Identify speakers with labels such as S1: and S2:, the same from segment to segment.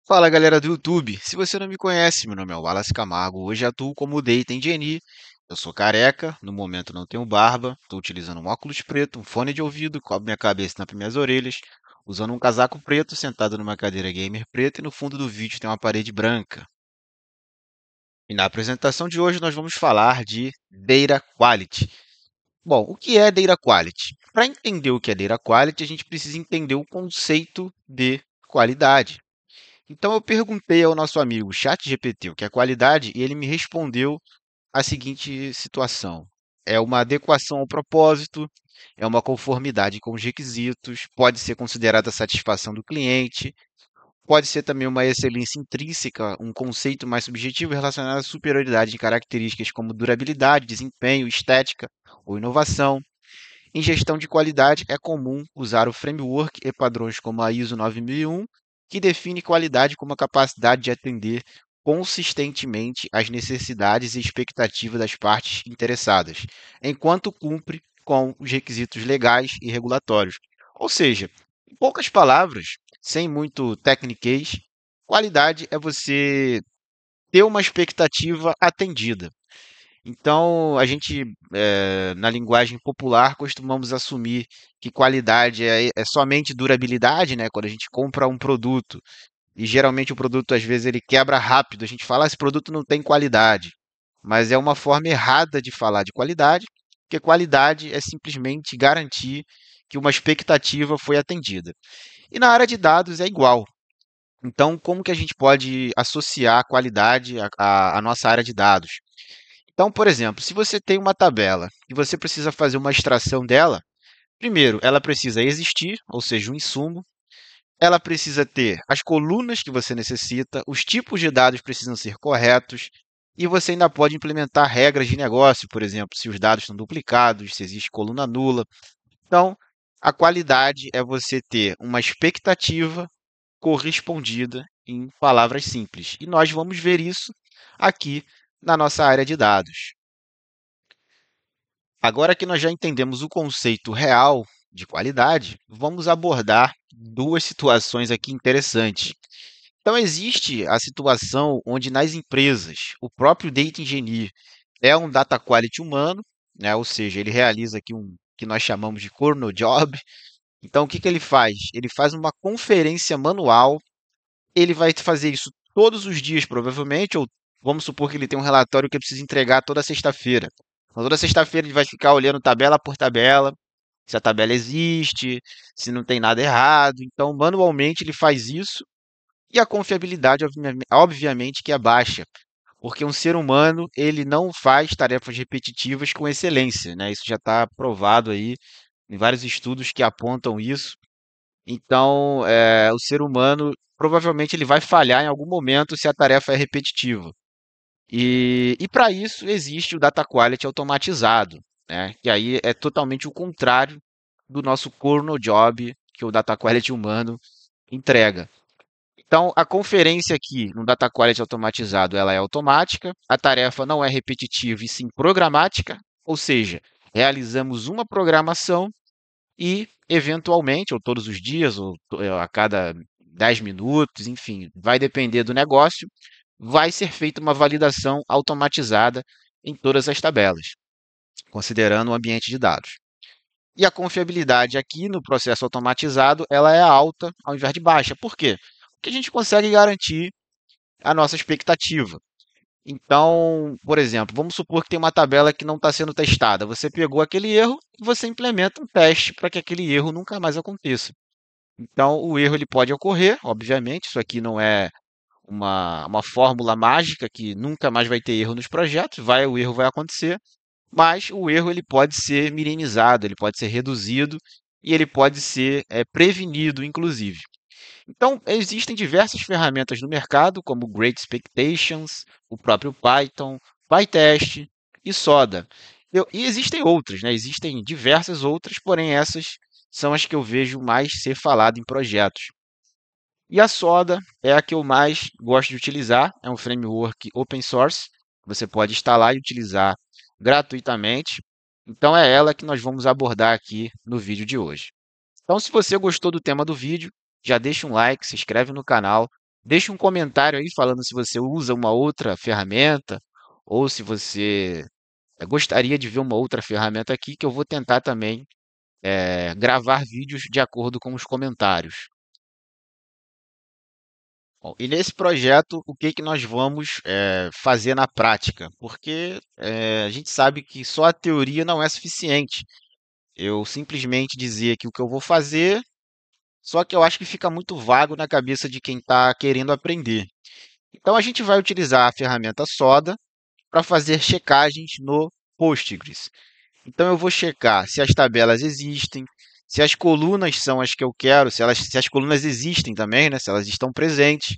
S1: Fala galera do YouTube, se você não me conhece, meu nome é Wallace Camargo, hoje atuo como Data Engineer. Eu sou careca, no momento não tenho barba, estou utilizando um óculos preto, um fone de ouvido, cobre minha cabeça e tampa minhas orelhas, usando um casaco preto, sentado numa cadeira gamer preta e no fundo do vídeo tem uma parede branca. E na apresentação de hoje nós vamos falar de Data Quality. Bom, o que é Data Quality? Para entender o que é Data Quality, a gente precisa entender o conceito de qualidade. Então eu perguntei ao nosso amigo ChatGPT o que é qualidade e ele me respondeu a seguinte situação: é uma adequação ao propósito, é uma conformidade com os requisitos, pode ser considerada a satisfação do cliente, pode ser também uma excelência intrínseca, um conceito mais subjetivo relacionado à superioridade de características como durabilidade, desempenho, estética ou inovação. Em gestão de qualidade, é comum usar o framework e padrões como a ISO 9001, que define qualidade como a capacidade de atender consistentemente às necessidades e expectativas das partes interessadas, enquanto cumpre com os requisitos legais e regulatórios. Ou seja, em poucas palavras, sem muito tecniquez, qualidade é você ter uma expectativa atendida. Então, a gente, na linguagem popular, costumamos assumir que qualidade é somente durabilidade, né? Quando a gente compra um produto e geralmente o produto, às vezes, ele quebra rápido, a gente fala, esse produto não tem qualidade. Mas é uma forma errada de falar de qualidade, porque qualidade é simplesmente garantir que uma expectativa foi atendida. E na área de dados é igual. Então, como que a gente pode associar a qualidade à nossa área de dados? Então, por exemplo, se você tem uma tabela e você precisa fazer uma extração dela, primeiro, ela precisa existir, ou seja, um insumo. Ela precisa ter as colunas que você necessita, os tipos de dados precisam ser corretos, e você ainda pode implementar regras de negócio, por exemplo, se os dados estão duplicados, se existe coluna nula. Então, a qualidade é você ter uma expectativa correspondida em palavras simples. E nós vamos ver isso aqui na nossa área de dados. Agora que nós já entendemos o conceito real de qualidade, vamos abordar duas situações aqui interessantes. Então, existe a situação onde nas empresas o próprio Data Engineer é um Data Quality humano, né? Ou seja, ele realiza aqui um que nós chamamos de Kernel Job. Então, o que que ele faz? Ele faz uma conferência manual, ele vai fazer isso todos os dias, provavelmente, ou vamos supor que ele tem um relatório que precisa entregar toda sexta-feira. Então, toda sexta-feira ele vai ficar olhando tabela por tabela, se a tabela existe, se não tem nada errado. Então, manualmente ele faz isso e a confiabilidade, obviamente, que é baixa, porque um ser humano ele não faz tarefas repetitivas com excelência, né? Isso já está provado aí em vários estudos que apontam isso. Então, o ser humano provavelmente ele vai falhar em algum momento se a tarefa é repetitiva. E para isso existe o data quality automatizado, né? Que aí é totalmente o contrário do nosso kernel job que o data quality humano entrega. Então, a conferência aqui no data quality automatizado, ela é automática, a tarefa não é repetitiva e sim programática, ou seja, realizamos uma programação e, eventualmente, ou todos os dias, ou a cada 10 minutos, enfim, vai depender do negócio, vai ser feita uma validação automatizada em todas as tabelas, considerando o ambiente de dados. E a confiabilidade aqui no processo automatizado, ela é alta ao invés de baixa. Por quê? Porque a gente consegue garantir a nossa expectativa. Então, por exemplo, vamos supor que tem uma tabela que não está sendo testada. Você pegou aquele erro e você implementa um teste para que aquele erro nunca mais aconteça. Então, o erro ele pode ocorrer, obviamente, isso aqui não é uma fórmula mágica que nunca mais vai ter erro nos projetos, o erro vai acontecer, mas o erro ele pode ser minimizado, ele pode ser reduzido e ele pode ser prevenido, inclusive. Então, existem diversas ferramentas no mercado, como Great Expectations, o próprio Python, PyTest e Soda. E existem outras, né? Existem diversas outras, porém essas são as que eu vejo mais ser falado em projetos. E a Soda é a que eu mais gosto de utilizar, é um framework open source, você pode instalar e utilizar gratuitamente. Então é ela que nós vamos abordar aqui no vídeo de hoje. Então, se você gostou do tema do vídeo, já deixa um like, se inscreve no canal, Deixe um comentário aí falando se você usa uma outra ferramenta ou se você gostaria de ver uma outra ferramenta aqui, que eu vou tentar também gravar vídeos de acordo com os comentários. Bom, e nesse projeto, o que que nós vamos fazer na prática? Porque a gente sabe que só a teoria não é suficiente. Eu simplesmente dizer aqui o que eu vou fazer, só que eu acho que fica muito vago na cabeça de quem está querendo aprender. Então a gente vai utilizar a ferramenta Soda para fazer checagens no Postgres. Então eu vou checar se as tabelas existem, se as colunas são as que eu quero, se as colunas existem também, né, se elas estão presentes,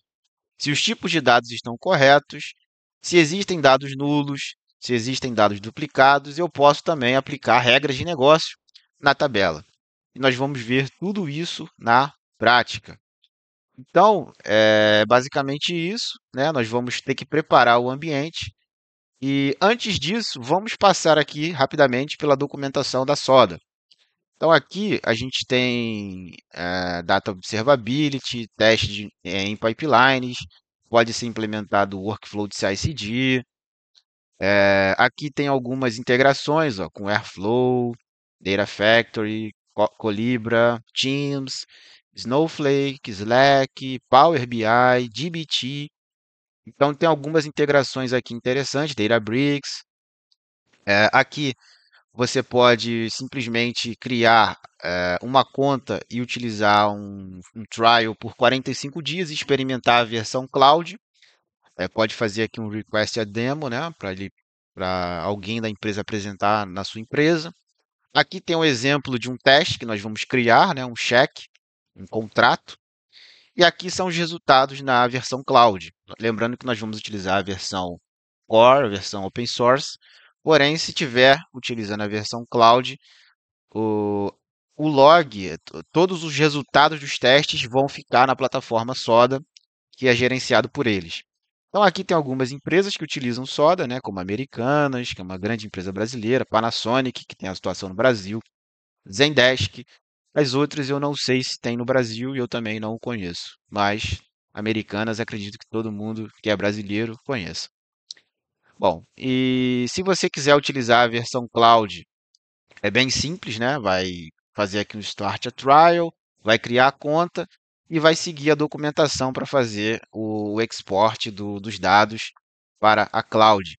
S1: se os tipos de dados estão corretos, se existem dados nulos, se existem dados duplicados, eu posso também aplicar regras de negócio na tabela. E nós vamos ver tudo isso na prática. Então, é basicamente isso, né? Nós vamos ter que preparar o ambiente. E antes disso, vamos passar aqui rapidamente pela documentação da Soda. Então, aqui a gente tem Data Observability, teste em pipelines, pode ser implementado o workflow de CI/CD. Aqui tem algumas integrações ó, com Airflow, Data Factory, Colibra, Teams, Snowflake, Slack, Power BI, dbt. Então, tem algumas integrações aqui interessantes, Databricks. Aqui você pode simplesmente criar uma conta e utilizar um trial por 45 dias e experimentar a versão cloud. Pode fazer aqui um request a demo, né, para alguém da empresa apresentar na sua empresa. Aqui tem um exemplo de um teste que nós vamos criar, né, um cheque, um contrato. E aqui são os resultados na versão cloud. Lembrando que nós vamos utilizar a versão Core, a versão open source. Porém, se tiver utilizando a versão cloud, o, o log, todos os resultados dos testes vão ficar na plataforma Soda, que é gerenciado por eles. Então aqui tem algumas empresas que utilizam Soda, né, como Americanas, que é uma grande empresa brasileira, Panasonic, que tem a situação no Brasil, Zendesk. As outras eu não sei se tem no Brasil e eu também não conheço, mas Americanas acredito que todo mundo que é brasileiro conheça. Bom, e se você quiser utilizar a versão cloud, é bem simples, né? Vai fazer aqui um Start a Trial, vai criar a conta e vai seguir a documentação para fazer o export dos dados para a cloud.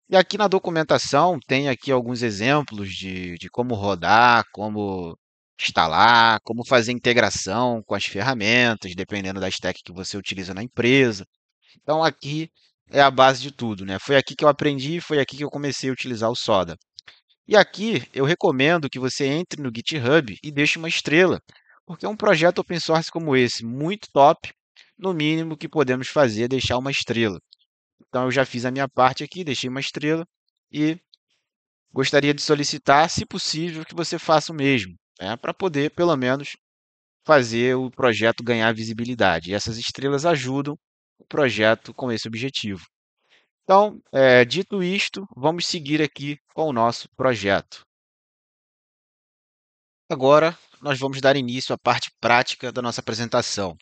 S1: E aqui na documentação tem aqui alguns exemplos de como rodar, como instalar, como fazer integração com as ferramentas, dependendo da stack que você utiliza na empresa. Então aqui é a base de tudo, né? Foi aqui que eu aprendi, foi aqui que eu comecei a utilizar o Soda. E aqui eu recomendo que você entre no GitHub e deixe uma estrela, porque é um projeto open source como esse, muito top, no mínimo que podemos fazer é deixar uma estrela. Então eu já fiz a minha parte aqui, deixei uma estrela e gostaria de solicitar, se possível, que você faça o mesmo, né, para poder, pelo menos, fazer o projeto ganhar visibilidade. E essas estrelas ajudam o projeto com esse objetivo. Então, dito isto, vamos seguir aqui com o nosso projeto. Agora, nós vamos dar início à parte prática da nossa apresentação.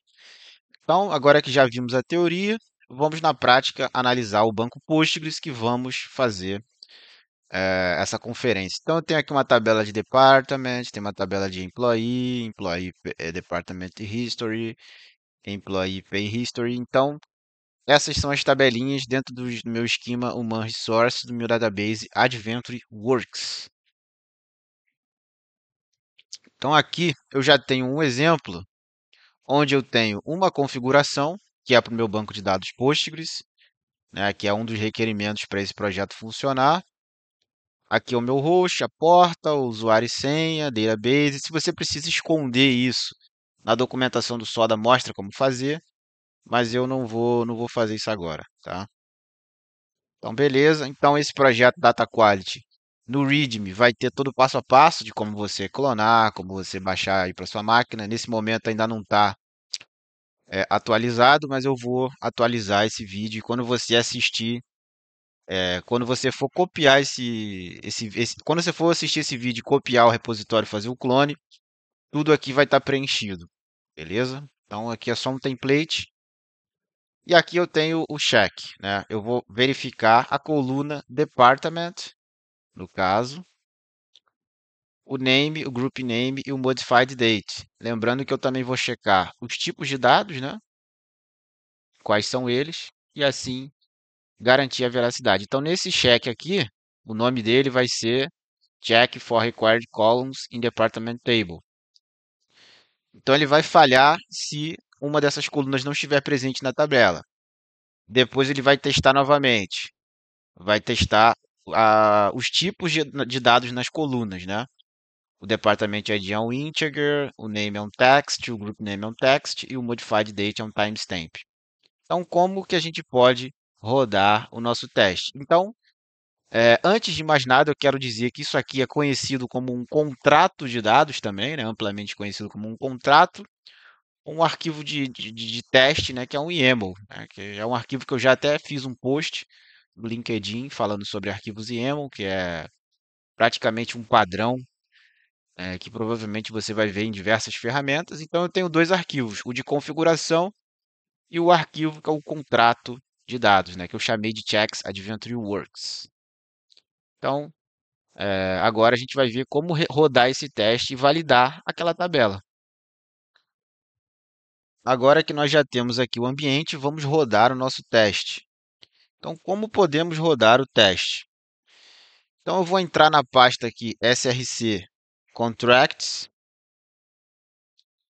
S1: Então, agora que já vimos a teoria, vamos na prática analisar o banco Postgres que vamos fazer essa conferência. Então, eu tenho aqui uma tabela de department, tem uma tabela de employee, department history, employee pay history. Então, essas são as tabelinhas dentro do meu esquema Human Resource do meu database Adventure Works. Então, aqui eu já tenho um exemplo onde eu tenho uma configuração, que é para o meu banco de dados Postgres, né, que é um dos requerimentos para esse projeto funcionar. Aqui é o meu host, a porta, o usuário e senha, database. Se você precisa esconder isso, na documentação do Soda mostra como fazer, mas eu não vou fazer isso agora, tá? Então, beleza. Então, esse projeto Data Quality no README vai ter todo o passo a passo de como você clonar, como você baixar aí para sua máquina. Nesse momento ainda não está atualizado, mas eu vou atualizar esse vídeo. E quando você assistir, quando você for copiar quando você for assistir esse vídeo, e copiar o repositório, e fazer o clone, tudo aqui vai estar preenchido, beleza? Então aqui é só um template E aqui eu tenho o check, né? Eu vou verificar a coluna department, no caso, o name, o group name e o modified date. Lembrando que eu também vou checar os tipos de dados, né? Quais são eles, e assim garantir a veracidade. Então, nesse check aqui, o nome dele vai ser check for required columns in department table. Então, ele vai falhar se uma dessas colunas não estiver presente na tabela. Depois, ele vai testar novamente. Vai testar os tipos de dados nas colunas, né? O department ID é um integer, o name é um text, o group name é um text e o modified date é um timestamp. Então, como que a gente pode rodar o nosso teste? Então, antes de mais nada, eu quero dizer que isso aqui é conhecido como um contrato de dados também, né? Amplamente conhecido como um contrato, um arquivo de teste, né? Que é um YAML, né? Que é um arquivo que eu já até fiz um post no LinkedIn falando sobre arquivos YAML, que é praticamente um padrão que provavelmente você vai ver em diversas ferramentas. Então, eu tenho dois arquivos, o de configuração e o arquivo que é o contrato de dados, né? Que eu chamei de Checks Adventure Works. Então, agora a gente vai ver como rodar esse teste e validar aquela tabela. Agora que nós já temos aqui o ambiente, vamos rodar o nosso teste. Então, como podemos rodar o teste? Então, eu vou entrar na pasta aqui src contracts.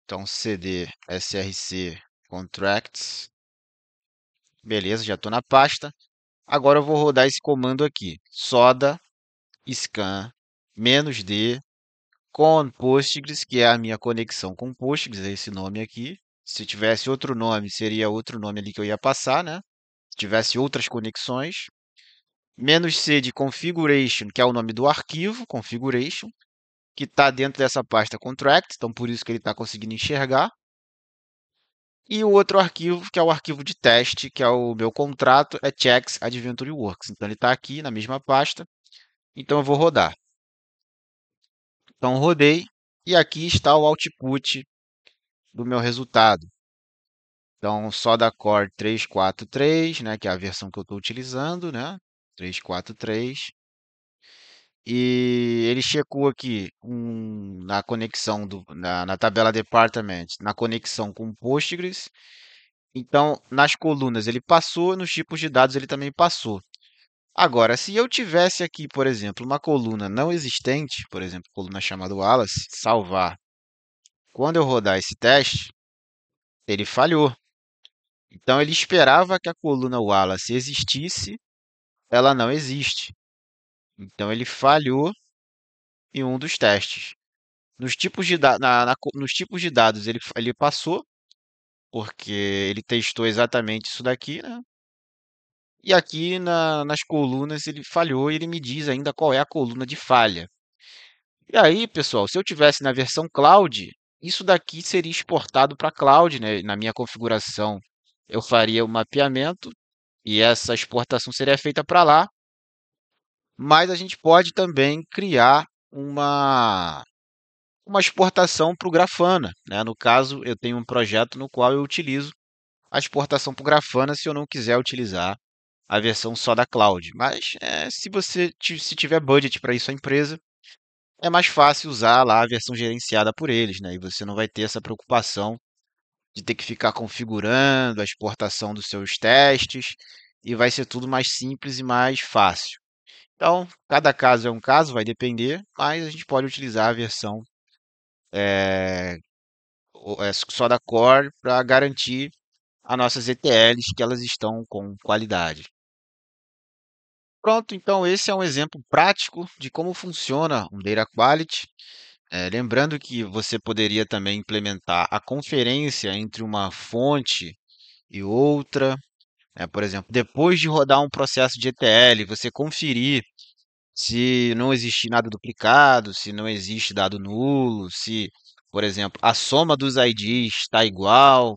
S1: Então, cd src contracts. Beleza, já estou na pasta. Agora eu vou rodar esse comando aqui, soda scan -d com Postgres, que é a minha conexão com Postgres, é esse nome aqui. Se tivesse outro nome, seria outro nome ali que eu ia passar, né? Se tivesse outras conexões. -c de configuration, que é o nome do arquivo, configuration, que está dentro dessa pasta contract, então por isso que ele está conseguindo enxergar. E o outro arquivo, que é o arquivo de teste, que é o meu contrato, é checks adventure works. Então ele está aqui na mesma pasta. Então eu vou rodar. Então rodei e aqui está o output do meu resultado. Então, só da Core 343, né, que é a versão que eu estou utilizando, né, 343. E ele checou aqui na conexão na tabela department, na conexão com Postgres. Então, nas colunas ele passou, nos tipos de dados ele também passou. Agora, se eu tivesse aqui, por exemplo, uma coluna não existente, por exemplo, coluna chamada Wallace, salvar. Quando eu rodar esse teste, ele falhou. Então, ele esperava que a coluna Wallace existisse, ela não existe. Então, ele falhou em um dos testes. Nos tipos nos tipos de dados, ele passou, porque ele testou exatamente isso daqui, né? E aqui nas colunas ele falhou e ele me diz ainda qual é a coluna de falha. E aí, pessoal, se eu tivesse na versão cloud, isso daqui seria exportado para cloud, né? Na minha configuração, eu faria o mapeamento e essa exportação seria feita para lá. Mas a gente pode também criar uma exportação para o Grafana, né? No caso, eu tenho um projeto no qual eu utilizo a exportação para o Grafana se eu não quiser utilizar a versão só da cloud. Mas se você se tiver budget para isso a empresa, é mais fácil usar lá a versão gerenciada por eles, né? E você não vai ter essa preocupação de ter que ficar configurando a exportação dos seus testes e vai ser tudo mais simples e mais fácil. Então, cada caso é um caso, vai depender, mas a gente pode utilizar a versão só da Core para garantir as nossas ETLs que elas estão com qualidade. Pronto, então esse é um exemplo prático de como funciona um Data Quality. Lembrando que você poderia também implementar a conferência entre uma fonte e outra. Por exemplo, depois de rodar um processo de ETL, você conferir se não existe nada duplicado, se não existe dado nulo, se, por exemplo, a soma dos IDs está igual,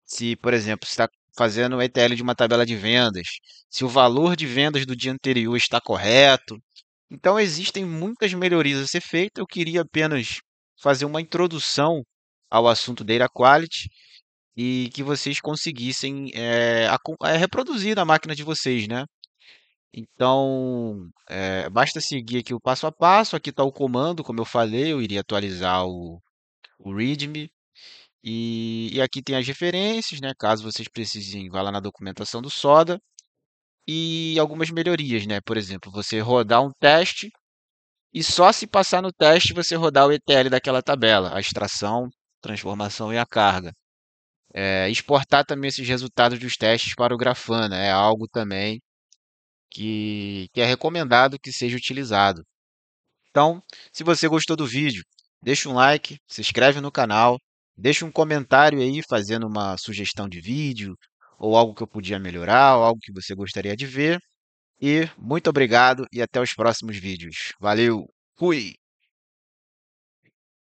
S1: se, por exemplo, você está fazendo o ETL de uma tabela de vendas, se o valor de vendas do dia anterior está correto. Então, existem muitas melhorias a ser feitas. Eu queria apenas fazer uma introdução ao assunto Data Quality e que vocês conseguissem reproduzir na máquina de vocês, né? Então, basta seguir aqui o passo a passo. Aqui está o comando, como eu falei, eu iria atualizar o README. E aqui tem as referências, né? Caso vocês precisem, vá lá na documentação do Soda. E algumas melhorias, né? Por exemplo, você rodar um teste e só se passar no teste você rodar o ETL daquela tabela, a extração, transformação e a carga. Exportar também esses resultados dos testes para o Grafana é algo também que é recomendado que seja utilizado. Então, se você gostou do vídeo, deixa um like, se inscreve no canal, deixa um comentário aí fazendo uma sugestão de vídeo, ou algo que eu podia melhorar, ou algo que você gostaria de ver. E muito obrigado e até os próximos vídeos. Valeu, fui!